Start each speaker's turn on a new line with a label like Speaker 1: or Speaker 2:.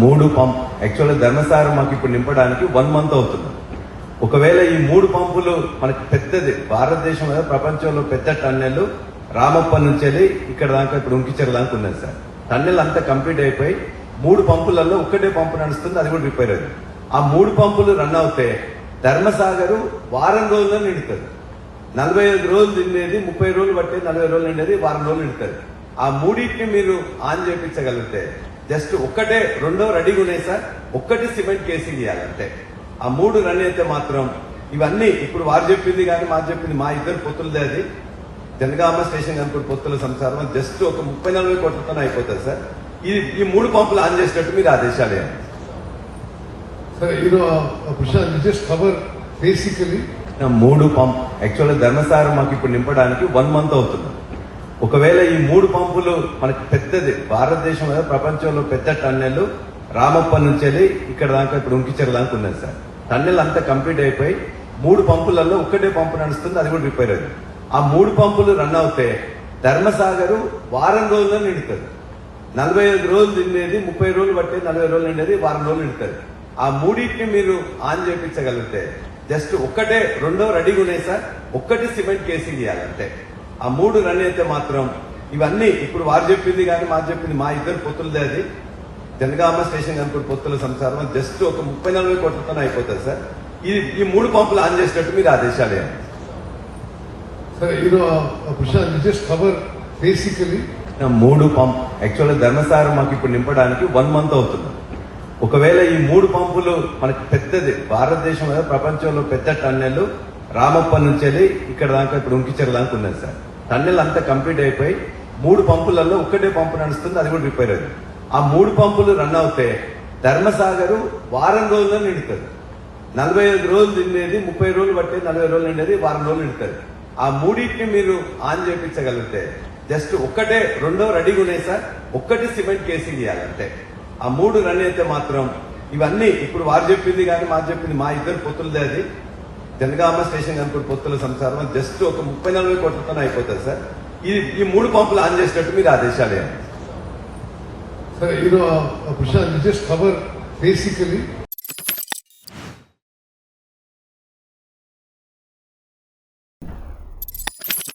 Speaker 1: మూడు పంప్ యాక్చువల్గా ధర్మసాగర్ మాకు ఇప్పుడు నింపడానికి 1 మంత్ అవుతుంది. ఒకవేళ ఈ 3 పంపులు మనకి పెద్దది భారతదేశంలో ప్రపంచంలో పెద్ద టన్నెల్ రామప్ప నుంచి వెళ్ళి ఇక్కడ దాకా ఇప్పుడు ఉంకిచెర దాకా ఉన్నది సార్. టన్నెల్ అంతా కంప్లీట్ అయిపోయి 3 పంపులలో ఒక్కటే పంపు నడుస్తుంది, అది కూడా రిపేర్ అయింది. ఆ 3 పంపులు రన్ అవుతే ధర్మసాగర్ వారం రోజుల్లో నిండుతుంది. 45 రోజులు నిండేది 30 రోజులు పట్టే 40 రోజులు నిండేది వారం రోజులు నిండుతుంది. ఆ మూడింటిని మీరు ఆన్ చేయించగలిగితే జస్ట్ ఒక్కటే రెండో రెడీగా ఉన్నాయి సార్. ఒక్కటి సిమెంట్ కేసింగ్ చేయాలంటే ఆ 3 రన్ అయితే మాత్రం ఇవన్నీ ఇప్పుడు వారు చెప్పింది కానీ మాకు చెప్పింది మా ఇద్దరు పొత్తులదే. అది జనగామ స్టేషన్ కనుక పొత్తుల సంసారం జస్ట్ ఒక 30-40 కోట్లతో అయిపోతుంది సార్. ఈ 3 పంపులు ఆన్ చేసినట్టు మీరు ఆదేశాలు ఇవ్వండి. మూడు పంప్ యాక్చువల్గా ధర్మసాగర్ మాకు ఇప్పుడు నింపడానికి 1 మంత్ అవుతుంది. ఒకవేళ ఈ 3 పంపులు మనకి పెద్దది భారతదేశంలో ప్రపంచంలో పెద్ద టన్నెల్ రామప్ప నుంచి వెళ్ళి ఇక్కడ దాకా ఇప్పుడు ఉంకిచెర దాకా ఉన్నది సార్. టన్నెల్ అంతా కంప్లీట్ అయిపోయి 3 పంపులలో ఒక్కటే పంపు నడుస్తుంది, అది కూడా రిపేర్ అయింది. ఆ 3 పంపులు రన్ అవుతే ధర్మసాగర్ వారం రోజుల్లో నిండుతుంది. 45 రోజులు నిండేది 30 రోజులు పట్టే 40 రోజులు నిండేది వారం రోజులు నిండుతుంది. ఆ మూడింటిని మీరు ఆన్ చేయించగలిగితే జస్ట్ ఒక్కటే రెండో రెడీగా ఉన్నాయి సార్. ఒక్కటి సిమెంట్ కేసింగ్ చేయాలంటే ఆ 3 రన్ అయితే మాత్రం ఇవన్నీ ఇప్పుడు వారు చెప్పింది కానీ మాకు చెప్పింది మా ఇద్దరు పొత్తులదే. అది జనగామ స్టేషన్ కనుక పొత్తుల సంసారం జస్ట్ ఒక 30-40 కోట్లతో అయిపోతుంది సార్. ఈ 3 పంపులు ఆన్ చేసినట్టు మీరు ఆదేశాలు ఇవ్వండి. మూడు పంప్ యాక్చువల్గా ధర్మసాగర్ మాకు ఇప్పుడు నింపడానికి 1 మంత్ అవుతుంది. ఒకవేళ ఈ 3 పంపులు మనకి పెద్దది భారతదేశంలో ప్రపంచంలో పెద్ద టన్నెల్ రామప్ప నుంచి వెళ్ళి ఇక్కడ దాకా ఇప్పుడు ఉంకిచెర దాకా ఉన్నది సార్. టన్నెల్ అంతా కంప్లీట్ అయిపోయి 3 పంపులలో ఒక్కటే పంపు నడుస్తుంది, అది కూడా రిపేర్ అయింది. ఆ 3 పంపులు రన్ అవుతే ధర్మసాగర్ వారం రోజుల్లో నిండుతుంది. 45 రోజులు నిండేది 30 రోజులు పట్టే 40 రోజులు నిండేది వారం రోజులు నిండుతుంది. ఆ మూడింటిని మీరు ఆన్ చేయించగలిగితే జస్ట్ ఒక్కటే రెండో రెడీగా ఉన్నాయి సార్. ఒక్కటి సిమెంట్ కేసింగ్ చేయాలంటే ఆ 3 రన్ అయితే మాత్రం ఇవన్నీ ఇప్పుడు వారు చెప్పింది కానీ మాకు చెప్పింది మా ఇద్దరు పొత్తులదే. అది జనగామ స్టేషన్ కనుక పొత్తుల సంసారం జస్ట్ ఒక 30-40 కోట్లతో అయిపోతుంది సార్. ఈ 3 పంపులు ఆన్ చేసినట్టు మీరు ఆదేశాలు ఇవ్వండి.